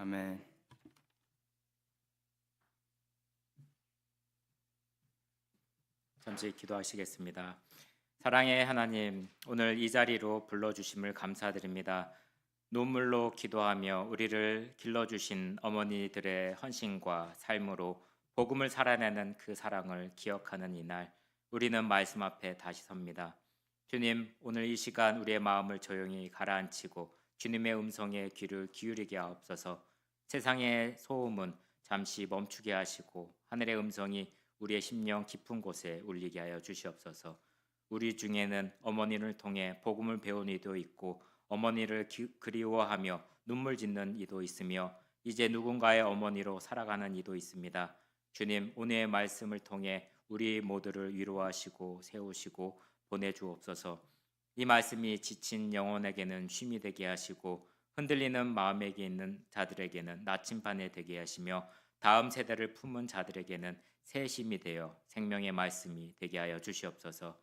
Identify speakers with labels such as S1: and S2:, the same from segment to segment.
S1: 아멘.
S2: 잠시 기도하시겠습니다. 사랑의 하나님, 오늘 이 자리로 불러주심을 감사드립니다. 눈물로 기도하며 우리를 길러주신 어머니들의 헌신과 삶으로 복음을 살아내는 그 사랑을 기억하는 이날, 우리는 말씀 앞에 다시 섭니다. 주님, 오늘 이 시간 우리의 마음을 조용히 가라앉히고 주님의 음성에 귀를 기울이게 하옵소서. 세상의 소음은 잠시 멈추게 하시고 하늘의 음성이 우리의 심령 깊은 곳에 울리게 하여 주시옵소서. 우리 중에는 어머니를 통해 복음을 배운 이도 있고 어머니를 그리워하며 눈물 짓는 이도 있으며 이제 누군가의 어머니로 살아가는 이도 있습니다. 주님, 오늘의 말씀을 통해 우리 모두를 위로하시고 세우시고 보내주옵소서. 이 말씀이 지친 영혼에게는 쉼이 되게 하시고 흔들리는 마음에게 있는 자들에게는 나침반이 되게 하시며 다음 세대를 품은 자들에게는 새 힘이 되어 생명의 말씀이 되게 하여 주시옵소서.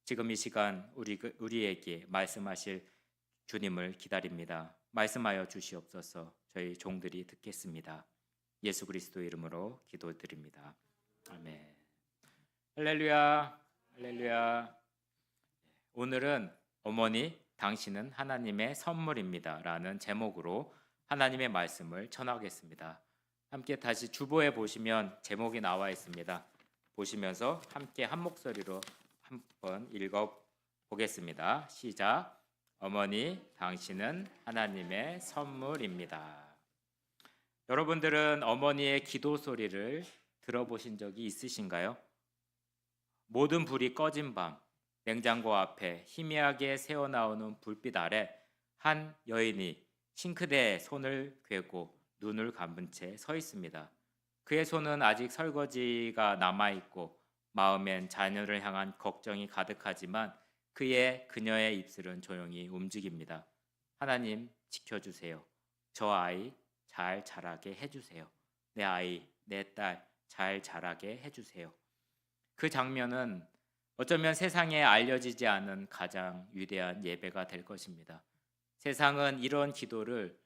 S2: 지금 이 시간 우리에게 말씀하실 주님을 기다립니다. 말씀하여 주시옵소서. 저희 종들이 듣겠습니다. 예수 그리스도 이름으로 기도드립니다. 아멘. 할렐루야, 할렐루야. 오늘은 어머니, 당신은 하나님의 선물입니다 라는 제목으로 하나님의 말씀을 전하겠습니다. 함께 다시 주보에 보시면 제목이 나와 있습니다. 보시면서 함께 한 목소리로 한번 읽어 보겠습니다. 시작. 어머니, 당신은 하나님의 선물입니다. 여러분들은 어머니의 기도 소리를 들어보신 적이 있으신가요? 모든 불이 꺼진 밤, 냉장고 앞에 희미하게 새어나오는 불빛 아래 한 여인이 싱크대에 손을 괴고 눈을 감은 채 서 있습니다. 그의 손은 아직 설거지가 남아있고 마음엔 자녀를 향한 걱정이 가득하지만 그녀의 입술은 조용히 움직입니다. 하나님, 지켜주세요. 저 아이 잘 자라게 해주세요. 내 아이, 내 딸 잘 자라게 해주세요. 그 장면은 어쩌면 세상에 알려지지 않은 가장 위대한 예배가 될 것입니다. 세상은 이런 기도를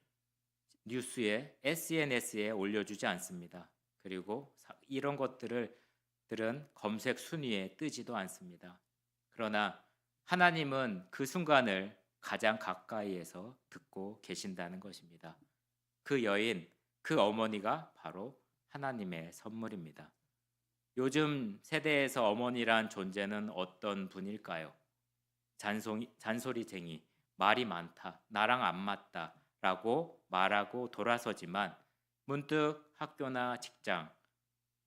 S2: 뉴스에, SNS에 올려주지 않습니다. 그리고 이런 것들은 검색 순위에 뜨지도 않습니다. 그러나 하나님은 그 순간을 가장 가까이에서 듣고 계신다는 것입니다. 그 여인, 그 어머니가 바로 하나님의 선물입니다. 요즘 세대에서 어머니란 존재는 어떤 분일까요? 잔소리쟁이, 말이 많다, 나랑 안 맞다 라고 말하고 돌아서지만 문득 학교나 직장,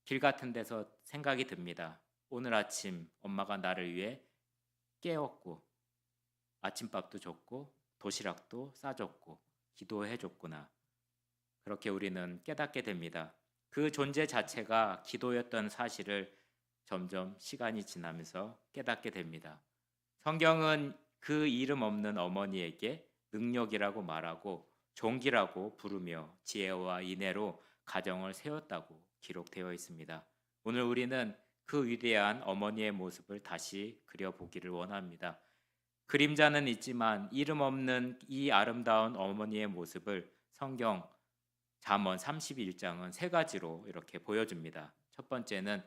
S2: 길 같은 데서 생각이 듭니다. 오늘 아침 엄마가 나를 위해 깨웠고 아침밥도 줬고 도시락도 싸줬고 기도해줬구나. 그렇게 우리는 깨닫게 됩니다. 그 존재 자체가 기도였던 사실을 점점 시간이 지나면서 깨닫게 됩니다. 성경은 그 이름 없는 어머니에게 능력이라고 말하고 종기라고 부르며 지혜와 인애로 가정을 세웠다고 기록되어 있습니다. 오늘 우리는 그 위대한 어머니의 모습을 다시 그려보기를 원합니다. 그림자는 있지만 이름 없는 이 아름다운 어머니의 모습을 성경 잠언 31장은 세 가지로 이렇게 보여줍니다. 첫 번째는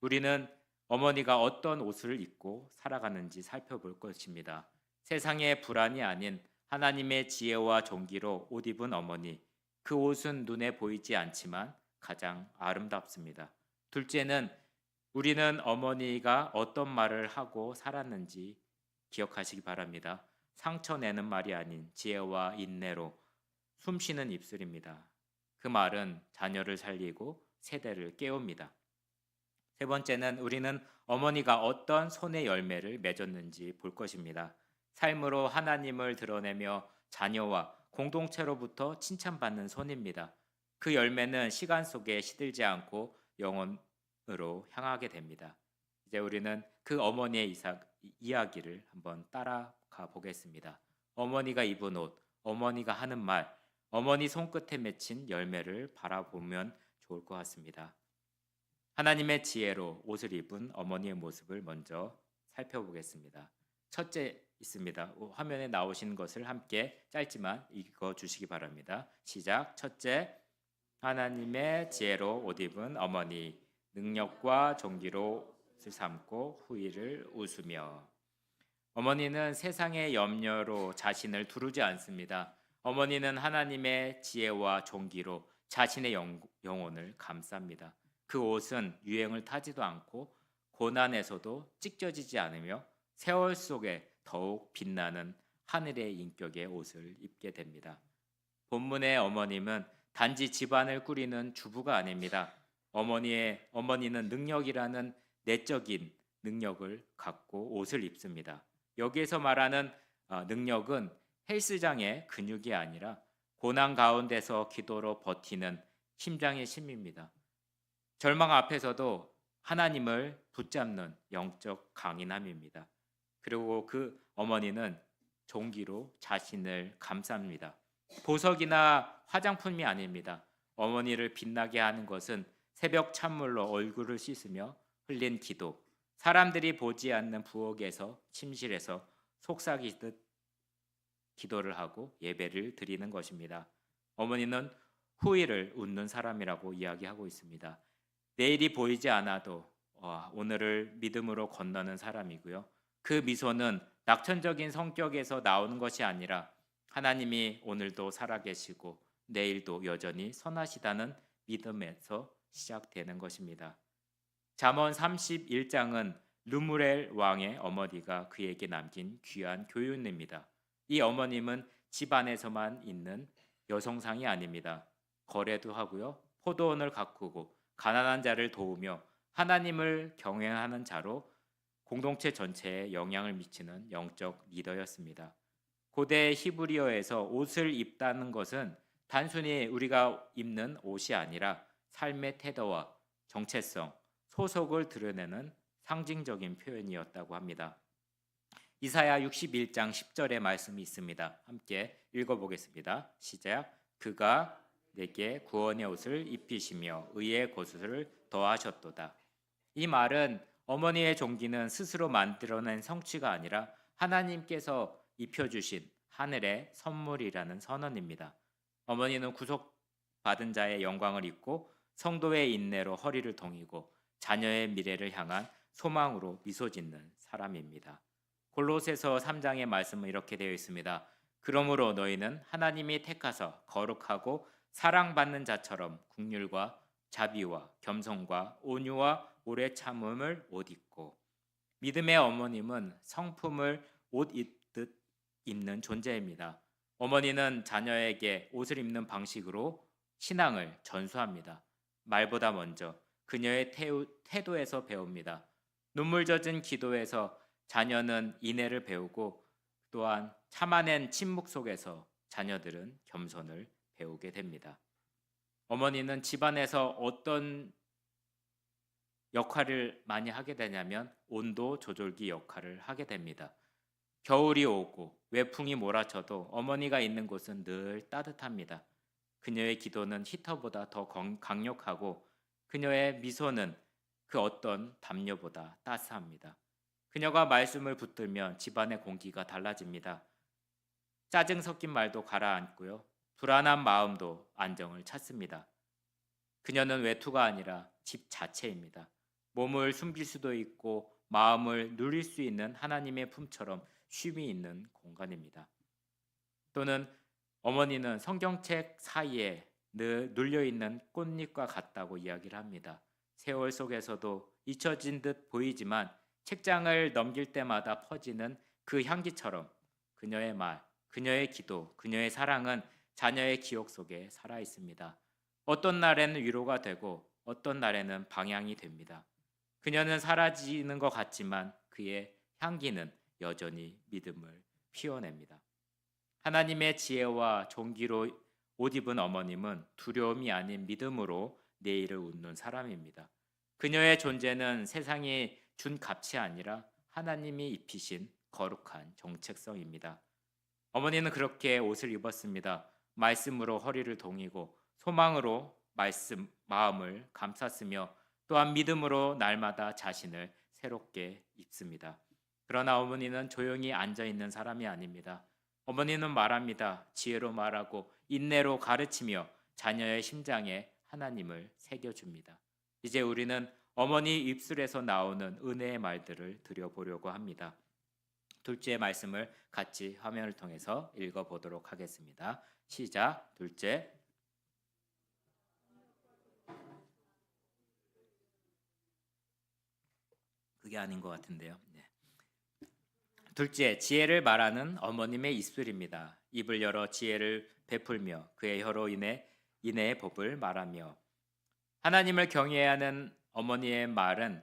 S2: 우리는 어머니가 어떤 옷을 입고 살아가는지 살펴볼 것입니다. 세상의 불안이 아닌 하나님의 지혜와 종기로 옷 입은 어머니, 그 옷은 눈에 보이지 않지만 가장 아름답습니다. 둘째는 우리는 어머니가 어떤 말을 하고 살았는지 기억하시기 바랍니다. 상처내는 말이 아닌 지혜와 인내로 숨쉬는 입술입니다. 그 말은 자녀를 살리고 세대를 깨웁니다. 세 번째는 우리는 어머니가 어떤 손의 열매를 맺었는지 볼 것입니다. 삶으로 하나님을 드러내며 자녀와 공동체로부터 칭찬받는 손입니다. 그 열매는 시간 속에 시들지 않고 영원으로 향하게 됩니다. 이제 우리는 그 어머니의 이야기를 한번 따라가 보겠습니다. 어머니가 입은 옷, 어머니가 하는 말, 어머니 손끝에 맺힌 열매를 바라보면 좋을 것 같습니다. 하나님의 지혜로 옷을 입은 어머니의 모습을 먼저 살펴보겠습니다. 첫째 있습니다. 화면에 나오시는 것을 함께 짧지만 읽어 주시기 바랍니다. 시작. 첫째, 하나님의 지혜로 옷 입은 어머니, 능력과 존귀로 옷을 삼고 후일을 웃으며. 어머니는 세상의 염려로 자신을 두르지 않습니다. 어머니는 하나님의 지혜와 존귀로 자신의 영혼을 감쌉니다. 그 옷은 유행을 타지도 않고 고난에서도 찢겨지지 않으며 세월 속에 더욱 빛나는 하늘의 인격의 옷을 입게 됩니다. 본문의 어머님은 단지 집안을 꾸리는 주부가 아닙니다. 어머니는 능력이라는 내적인 능력을 갖고 옷을 입습니다. 여기에서 말하는 능력은 헬스장의 근육이 아니라 고난 가운데서 기도로 버티는 심장의 힘입니다. 절망 앞에서도 하나님을 붙잡는 영적 강인함입니다. 그리고 그 어머니는 종기로 자신을 감쌉니다. 보석이나 화장품이 아닙니다. 어머니를 빛나게 하는 것은 새벽 찬물로 얼굴을 씻으며 흘린 기도, 사람들이 보지 않는 부엌에서 침실에서 속삭이듯 기도를 하고 예배를 드리는 것입니다. 어머니는 후일을 웃는 사람이라고 이야기하고 있습니다. 내일이 보이지 않아도 오늘을 믿음으로 건너는 사람이고요. 그 미소는 낙천적인 성격에서 나오는 것이 아니라 하나님이 오늘도 살아계시고 내일도 여전히 선하시다는 믿음에서 시작되는 것입니다. 잠언 31장은 르무엘 왕의 어머니가 그에게 남긴 귀한 교훈입니다. 이 어머님은 집안에서만 있는 여성상이 아닙니다. 거래도 하고요. 포도원을 가꾸고 가난한 자를 도우며 하나님을 경외하는 자로 공동체 전체에 영향을 미치는 영적 리더였습니다. 고대 히브리어에서 옷을 입다는 것은 단순히 우리가 입는 옷이 아니라 삶의 태도와 정체성, 소속을 드러내는 상징적인 표현이었다고 합니다. 이사야 61장 10절의 말씀이 있습니다. 함께 읽어보겠습니다. 시작. 그가 내게 구원의 옷을 입히시며 의의 겉옷을 더하셨도다. 이 말은 어머니의 종기는 스스로 만들어낸 성취가 아니라 하나님께서 입혀주신 하늘의 선물이라는 선언입니다. 어머니는 구속받은 자의 영광을 입고 성도의 인내로 허리를 동이고 자녀의 미래를 향한 소망으로 미소 짓는 사람입니다. 골로새서 3장의 말씀은 이렇게 되어 있습니다. 그러므로 너희는 하나님이 택하사 거룩하고 사랑받는 자처럼 긍휼과 자비와 겸손과 온유와 오래 참음을 옷 입고. 믿음의 어머님은 성품을 옷 입듯 입는 존재입니다. 어머니는 자녀에게 옷을 입는 방식으로 신앙을 전수합니다. 말보다 먼저 그녀의 태도에서 배웁니다. 눈물 젖은 기도에서 자녀는 인애를 배우고 또한 참아낸 침묵 속에서 자녀들은 겸손을 배우게 됩니다. 어머니는 집안에서 어떤 역할을 많이 하게 되냐면 온도 조절기 역할을 하게 됩니다. 겨울이 오고 외풍이 몰아쳐도 어머니가 있는 곳은 늘 따뜻합니다. 그녀의 기도는 히터보다 더 강력하고 그녀의 미소는 그 어떤 담요보다 따스합니다. 그녀가 말씀을 붙들면 집안의 공기가 달라집니다. 짜증 섞인 말도 가라앉고요. 불안한 마음도 안정을 찾습니다. 그녀는 외투가 아니라 집 자체입니다. 몸을 숨길 수도 있고 마음을 누릴 수 있는 하나님의 품처럼 쉼이 있는 공간입니다. 또는 어머니는 성경책 사이에 늘 눌려있는 꽃잎과 같다고 이야기를 합니다. 세월 속에서도 잊혀진 듯 보이지만 책장을 넘길 때마다 퍼지는 그 향기처럼 그녀의 말, 그녀의 기도, 그녀의 사랑은 자녀의 기억 속에 살아 있습니다. 어떤 날에는 위로가 되고 어떤 날에는 방향이 됩니다. 그녀는 사라지는 것 같지만 그의 향기는 여전히 믿음을 피워냅니다. 하나님의 지혜와 존귀로 옷 입은 어머님은 두려움이 아닌 믿음으로 내일을 웃는 사람입니다. 그녀의 존재는 세상이 준 값이 아니라 하나님이 입히신 거룩한 정체성입니다. 어머니는 그렇게 옷을 입었습니다. 말씀으로 허리를 동이고 소망으로 마음을 감쌌으며 또한 믿음으로 날마다 자신을 새롭게 입습니다. 그러나 어머니는 조용히 앉아 있는 사람이 아닙니다. 어머니는 말합니다. 지혜로 말하고 인내로 가르치며 자녀의 심장에 하나님을 새겨줍니다. 이제 우리는 어머니 입술에서 나오는 은혜의 말들을 드려보려고 합니다. 둘째 말씀을 같이 화면을 통해서 읽어보도록 하겠습니다. 시작. 둘째. 그게 아닌 것 같은데요. 네. 둘째, 지혜를 말하는 어머님의 입술입니다. 입을 열어 지혜를 베풀며 그의 혀로 인해의 법을 말하며. 하나님을 경외해야 하는 어머니의 말은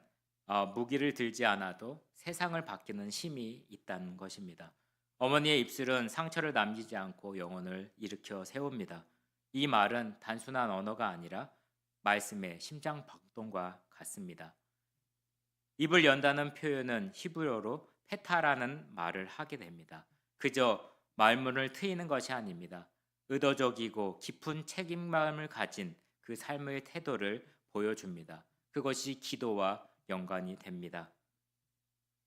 S2: 무기를 들지 않아도 세상을 바뀌는 힘이 있다는 것입니다. 어머니의 입술은 상처를 남기지 않고 영혼을 일으켜 세웁니다. 이 말은 단순한 언어가 아니라 말씀의 심장 박동과 같습니다. 입을 연다는 표현은 히브리어로 페타라는 말을 하게 됩니다. 그저 말문을 트이는 것이 아닙니다. 의도적이고 깊은 책임감을 가진 그 삶의 태도를 보여줍니다. 그것이 기도와 연관이 됩니다.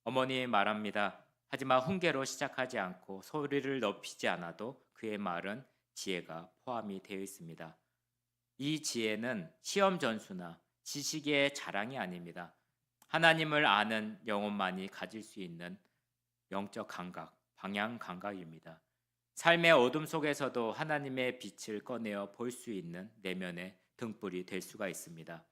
S2: 어머니 말합니다. 하지만 훈계로 시작하지 않고 소리를 높이지 않아도 그의 말은 지혜가 포함이 되어 있습니다. 이 지혜는 시험 전수나 지식의 자랑이 아닙니다. 하나님을 아는 영혼만이 가질 수 있는 영적 감각, 방향 감각입니다. 삶의 어둠 속에서도 하나님의 빛을 꺼내어 볼 수 있는 내면의 등불이 될 수가 있습니다.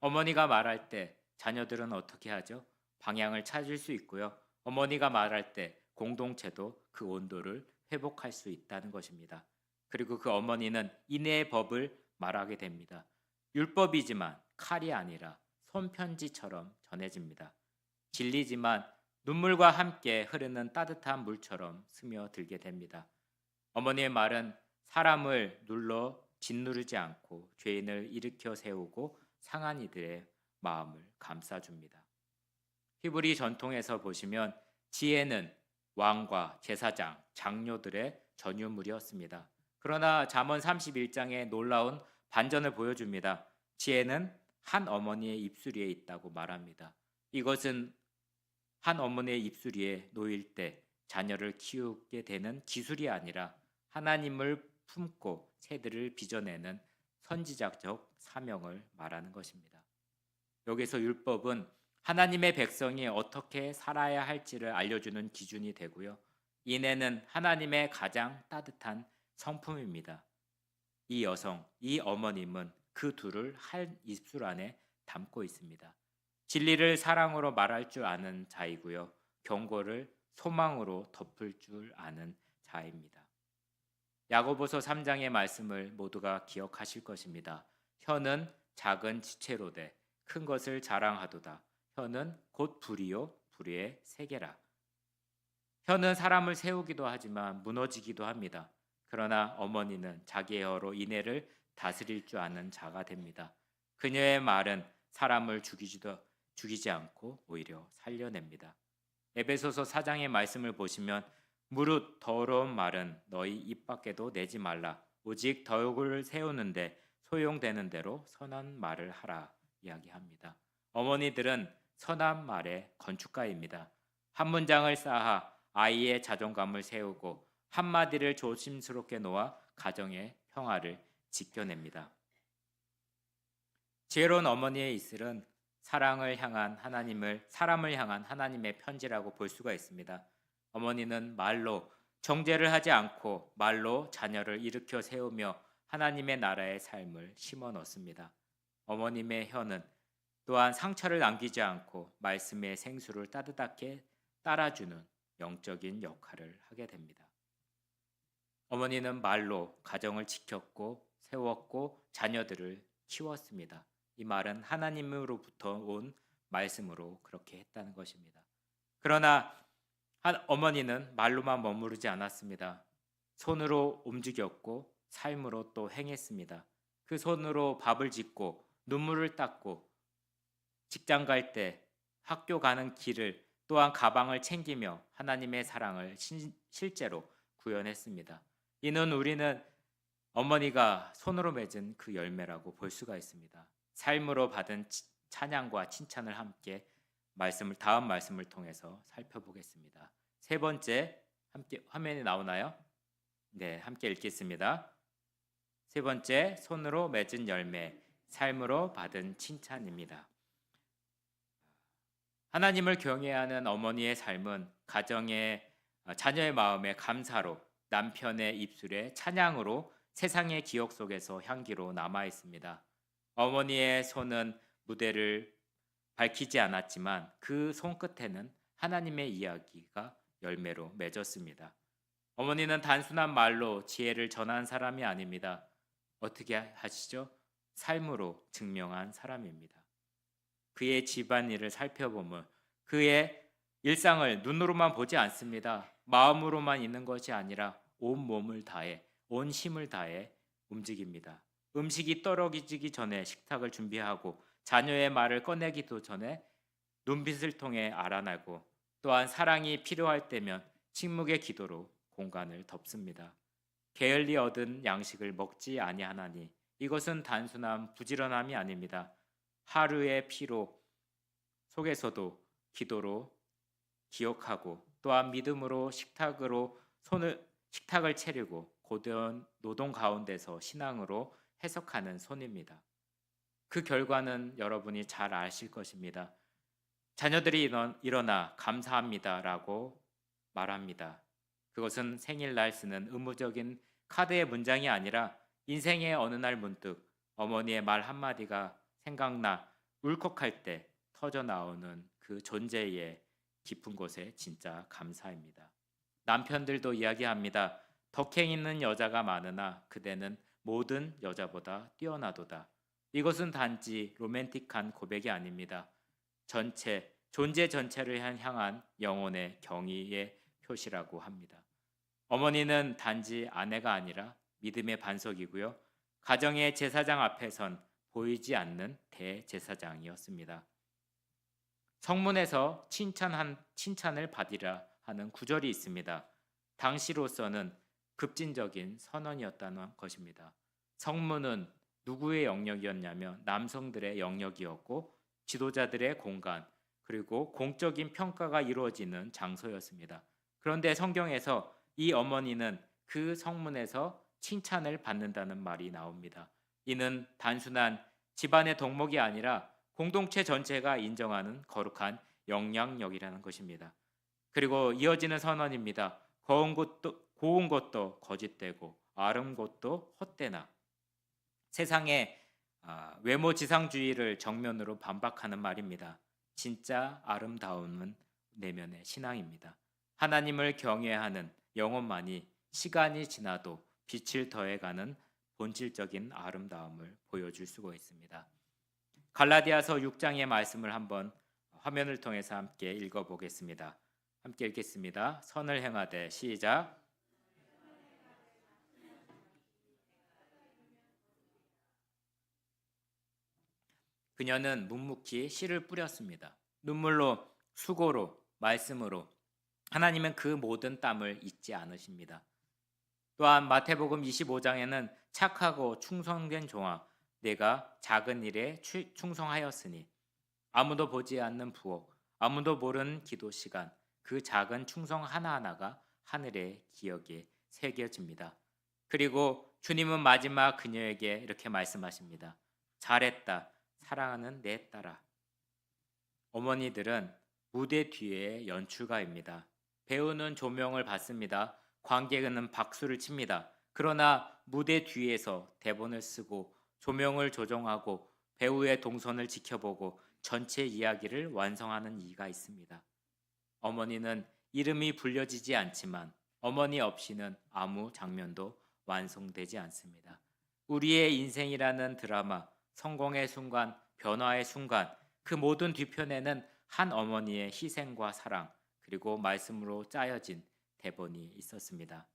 S2: 어머니가 말할 때 자녀들은 어떻게 하죠? 방향을 찾을 수 있고요. 어머니가 말할 때 공동체도 그 온도를 회복할 수 있다는 것입니다. 그리고 그 어머니는 인애의 법을 말하게 됩니다. 율법이지만 칼이 아니라 손편지처럼 전해집니다. 진리지만 눈물과 함께 흐르는 따뜻한 물처럼 스며들게 됩니다. 어머니의 말은 사람을 눌러 짓누르지 않고 죄인을 일으켜 세우고 상한 이들의 마음을 감싸줍니다. 히브리 전통에서 보시면 지혜는 왕과 제사장, 장로들의 전유물이었습니다. 그러나 잠언 31장에 놀라운 반전을 보여줍니다. 지혜는 한 어머니의 입술 위에 있다고 말합니다. 이것은 한 어머니의 입술 위에 놓일 때 자녀를 키우게 되는 기술이 아니라 하나님을 품고 세대를 빚어내는 선지자적 사명을 말하는 것입니다. 여기서 율법은 하나님의 백성이 어떻게 살아야 할지를 알려주는 기준이 되고요. 인애는 하나님의 가장 따뜻한 성품입니다. 이 여성, 이 어머님은 그 둘을 한 입술 안에 담고 있습니다. 진리를 사랑으로 말할 줄 아는 자이고요. 경고를 소망으로 덮을 줄 아는 자입니다. 야고보서 3장의 말씀을 모두가 기억하실 것입니다. 혀는 작은 지체로 돼 큰 것을 자랑하도다. 혀는 곧 불이요 불의 세계라. 혀는 사람을 세우기도 하지만 무너지기도 합니다. 그러나 어머니는 자기의 혀로 인애를 다스릴 줄 아는 자가 됩니다. 그녀의 말은 사람을 죽이지 않고 오히려 살려냅니다. 에베소서 4장의 말씀을 보시면 무릇 더러운 말은 너희 입 밖에도 내지 말라. 오직 덕을 세우는데 소용되는 대로 선한 말을 하라 이야기합니다. 어머니들은 선한 말의 건축가입니다. 한 문장을 쌓아 아이의 자존감을 세우고 한마디를 조심스럽게 놓아 가정의 평화를 지켜냅니다. 지혜로운 어머니의 입술은 사람을 향한 하나님의 편지라고 볼 수가 있습니다. 어머니는 말로 정죄를 하지 않고 말로 자녀를 일으켜 세우며 하나님의 나라의 삶을 심어 넣습니다. 어머님의 혀는 또한 상처를 남기지 않고 말씀의 생수를 따뜻하게 따라주는 영적인 역할을 하게 됩니다. 어머니는 말로 가정을 지켰고 세웠고 자녀들을 키웠습니다. 이 말은 하나님으로부터 온 말씀으로 그렇게 했다는 것입니다. 그러나 어머니는 말로만 머무르지 않았습니다. 손으로 움직였고 삶으로 또 행했습니다. 그 손으로 밥을 짓고 눈물을 닦고 직장 갈 때 학교 가는 길을 또한 가방을 챙기며 하나님의 사랑을 실제로 구현했습니다. 이는 우리는 어머니가 손으로 맺은 그 열매라고 볼 수가 있습니다. 삶으로 받은 찬양과 칭찬을 함께 다음 말씀을 통해서 살펴보겠습니다. 세 번째, 함께 화면에 나오나요? 네, 함께 읽겠습니다. 세 번째, 손으로 맺은 열매, 삶으로 받은 칭찬입니다. 하나님을 경외하는 어머니의 삶은 가정의 자녀의 마음에 감사로, 남편의 입술에 찬양으로 세상의 기억 속에서 향기로 남아 있습니다. 어머니의 손은 무대를 밝히지 않았지만 그 손끝에는 하나님의 이야기가 열매로 맺었습니다. 어머니는 단순한 말로 지혜를 전한 사람이 아닙니다. 어떻게 하시죠? 삶으로 증명한 사람입니다. 그의 집안일을 살펴보면 그의 일상을 눈으로만 보지 않습니다. 마음으로만 있는 것이 아니라 온 몸을 다해, 온 힘을 다해 움직입니다. 음식이 떨어지기 전에 식탁을 준비하고 자녀의 말을 꺼내기도 전에 눈빛을 통해 알아내고 또한 사랑이 필요할 때면 침묵의 기도로 공간을 덮습니다. 게을리 얻은 양식을 먹지 아니하나니 이것은 단순한 부지런함이 아닙니다. 하루의 피로 속에서도 기도로 기억하고 또한 믿음으로 식탁을 차리고 고된 노동 가운데서 신앙으로 해석하는 손입니다. 그 결과는 여러분이 잘 아실 것입니다. 자녀들이 일어나 감사합니다라고 말합니다. 그것은 생일날 쓰는 의무적인 카드의 문장이 아니라 인생의 어느 날 문득 어머니의 말 한마디가 생각나 울컥할 때 터져 나오는 그 존재의 깊은 곳에 진짜 감사입니다. 남편들도 이야기합니다. 덕행 있는 여자가 많으나 그대는 모든 여자보다 뛰어나도다. 이것은 단지 로맨틱한 고백이 아닙니다. 존재 전체를 향한 영혼의 경의의 표시라고 합니다. 어머니는 단지 아내가 아니라 믿음의 반석이고요. 가정의 제사장 앞에선 보이지 않는 대제사장이었습니다. 성문에서 칭찬을 받으라 하는 구절이 있습니다. 당시로서는 급진적인 선언이었다는 것입니다. 성문은 누구의 영역이었냐면 남성들의 영역이었고 지도자들의 공간 그리고 공적인 평가가 이루어지는 장소였습니다. 그런데 성경에서 이 어머니는 그 성문에서 칭찬을 받는다는 말이 나옵니다. 이는 단순한 집안의 덕목이 아니라 공동체 전체가 인정하는 거룩한 영향력이라는 것입니다. 그리고 이어지는 선언입니다. 고운 것도 거짓되고 아름 것도 헛되나. 세상의 외모 지상주의를 정면으로 반박하는 말입니다. 진짜 아름다움은 내면의 신앙입니다. 하나님을 경외하는 영혼만이 시간이 지나도 빛을 더해가는 본질적인 아름다움을 보여줄 수가 있습니다. 갈라디아서 6장의 말씀을 한번 화면을 통해서 함께 읽어보겠습니다. 함께 읽겠습니다. 선을 행하되 시작. 그녀는 묵묵히 씨를 뿌렸습니다. 눈물로, 수고로, 말씀으로 하나님은 그 모든 땀을 잊지 않으십니다. 또한 마태복음 25장에는 착하고 충성된 종아, 내가 작은 일에 충성하였으니 아무도 보지 않는 부엌, 아무도 모르는 기도 시간, 그 작은 충성 하나하나가 하늘의 기억에 새겨집니다. 그리고 주님은 마지막 그녀에게 이렇게 말씀하십니다. 잘했다, 사랑하는 내 딸아. 어머니들은 무대 뒤의 연출가입니다. 배우는 조명을 받습니다. 관객은 박수를 칩니다. 그러나 무대 뒤에서 대본을 쓰고 조명을 조정하고 배우의 동선을 지켜보고 전체 이야기를 완성하는 이가 있습니다. 어머니는 이름이 불려지지 않지만 어머니 없이는 아무 장면도 완성되지 않습니다. 우리의 인생이라는 드라마, 성공의 순간, 변화의 순간, 그 모든 뒤편에는 한 어머니의 희생과 사랑, 그리고 말씀으로 짜여진 대본이 있었습니다.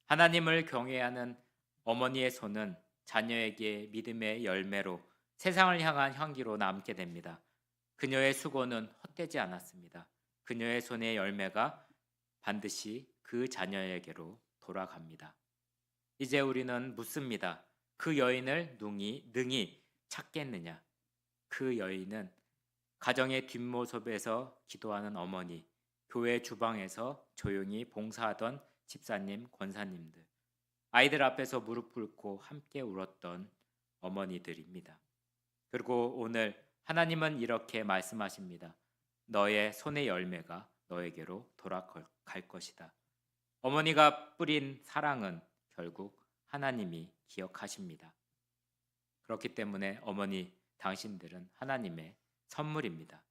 S2: 하나님을 경외하는 어머니의 손은 자녀에게 믿음의 열매로 세상을 향한 향기로 남게 됩니다. 그녀의 수고는 헛되지 않았습니다. 그녀의 손의 열매가 반드시 그 자녀에게로 돌아갑니다. 이제 우리는 묻습니다. 그 여인을 능히 찾겠느냐? 그 여인은 가정의 뒷모습에서 기도하는 어머니, 교회 주방에서 조용히 봉사하던 집사님, 권사님들, 아이들 앞에서 무릎 꿇고 함께 울었던 어머니들입니다. 그리고 오늘 하나님은 이렇게 말씀하십니다. 너의 손의 열매가 너에게로 돌아갈 것이다. 어머니가 뿌린 사랑은 결국 하나님이 기억하십니다. 그렇기 때문에 어머니, 당신들은 하나님의 선물입니다.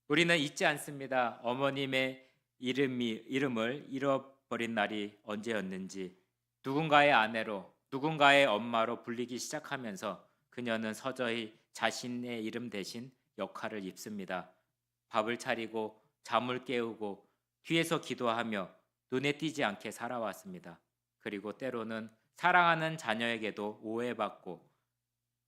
S2: 우리는 잊지 않습니다. 어머님의 이름을 잃어버린 날이 언제였는지, 누군가의 아내로, 누군가의 엄마로 불리기 시작하면서 그녀는 서서히 자신의 이름 대신 역할을 입습니다. 밥을 차리고 잠을 깨우고 뒤에서 기도하며 눈에 띄지 않게 살아왔습니다. 그리고 때로는 사랑하는 자녀에게도 오해받고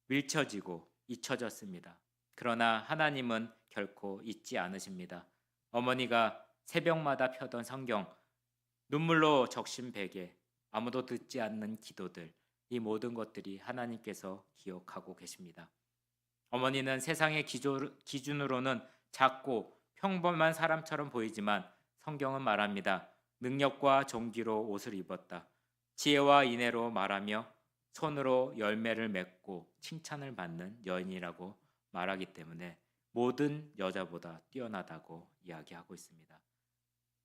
S2: 밀쳐지고 잊혀졌습니다. 그러나 하나님은 결코 잊지 않으십니다. 어머니가 새벽마다 펴던 성경, 눈물로 적신 베개, 아무도 듣지 않는 기도들, 이 모든 것들이 하나님께서 기억하고 계십니다. 어머니는 세상의 기준으로는 작고 평범한 사람처럼 보이지만 성경은 말합니다. 능력과 존귀로 옷을 입었다. 지혜와 인애로 말하며 손으로 열매를 맺고 칭찬을 받는 여인이라고 말하기 때문에 모든 여자보다 뛰어나다고 이야기하고 있습니다.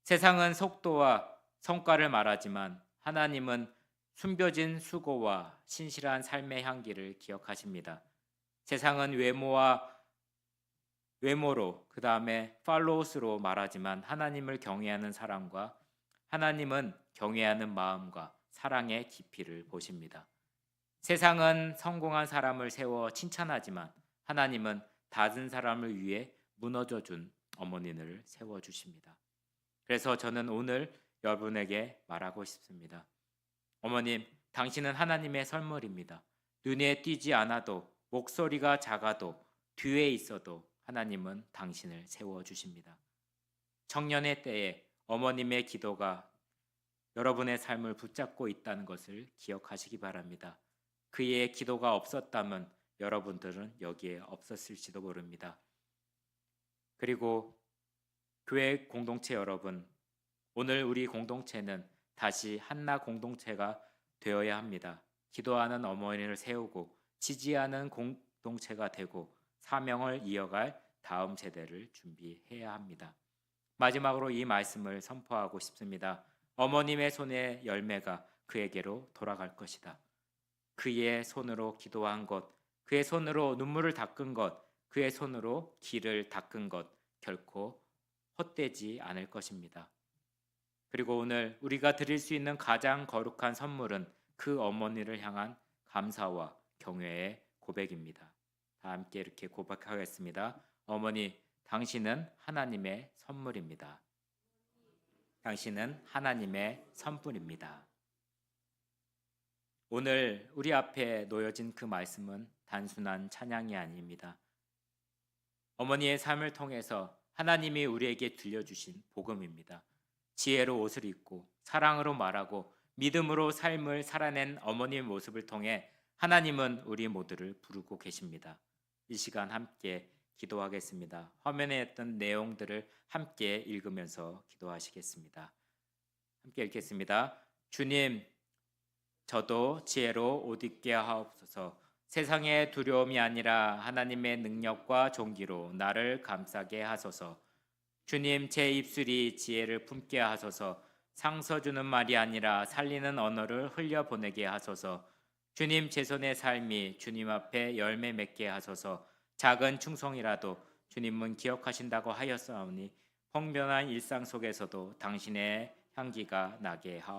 S2: 세상은 속도와 성과를 말하지만 하나님은 숨겨진 수고와 신실한 삶의 향기를 기억하십니다. 세상은 외모로 그 다음에 팔로우스로 말하지만 하나님을 경외하는 사람과 하나님은 경외하는 마음과 사랑의 깊이를 보십니다. 세상은 성공한 사람을 세워 칭찬하지만 하나님은 다른 사람을 위해 무너져준 어머니를 세워주십니다. 그래서 저는 오늘 여러분에게 말하고 싶습니다. 어머님, 당신은 하나님의 선물입니다. 눈에 띄지 않아도, 목소리가 작아도, 뒤에 있어도 하나님은 당신을 세워주십니다. 청년의 때에 어머님의 기도가 여러분의 삶을 붙잡고 있다는 것을 기억하시기 바랍니다. 그의 기도가 없었다면 여러분들은 여기에 없었을지도 모릅니다. 그리고 교회 공동체 여러분, 오늘 우리 공동체는 다시 한나 공동체가 되어야 합니다. 기도하는 어머니를 세우고 지지하는 공동체가 되고 사명을 이어갈 다음 세대를 준비해야 합니다. 마지막으로 이 말씀을 선포하고 싶습니다. 어머님의 손의 열매가 그에게로 돌아갈 것이다. 그의 손으로 기도한 것, 그의 손으로 눈물을 닦은 것, 그의 손으로 길을 닦은 것 결코 헛되지 않을 것입니다. 그리고 오늘 우리가 드릴 수 있는 가장 거룩한 선물은 그 어머니를 향한 감사와 경외의 고백입니다. 다 함께 이렇게 고백하겠습니다. 어머니, 당신은 하나님의 선물입니다. 당신은 하나님의 선물입니다. 오늘 우리 앞에 놓여진 그 말씀은 단순한 찬양이 아닙니다. 어머니의 삶을 통해서 하나님이 우리에게 들려주신 복음입니다. 지혜로 옷을 입고 사랑으로 말하고 믿음으로 삶을 살아낸 어머니의 모습을 통해 하나님은 우리 모두를 부르고 계십니다. 이 시간 함께 기도하겠습니다. 화면에 있던 내용들을 함께 읽으면서 기도하시겠습니다. 함께 읽겠습니다. 주님, 저도 지혜로 옷 입게 하옵소서. 세상의 두려움이 아니라 하나님의 능력과 존귀로 나를 감싸게 하소서. 주님, 제 입술이 지혜를 품게 하소서. 상서 주는 말이 아니라 살리는 언어를 흘려보내게 하소서. 주님, 제 손의 삶이 주님 앞에 열매 맺게 하소서. 작은 충성이라도 주님은 기억하신다고 하였사오니 황변한 일상 속에서도 당신의 향기가 나게 하옵소서.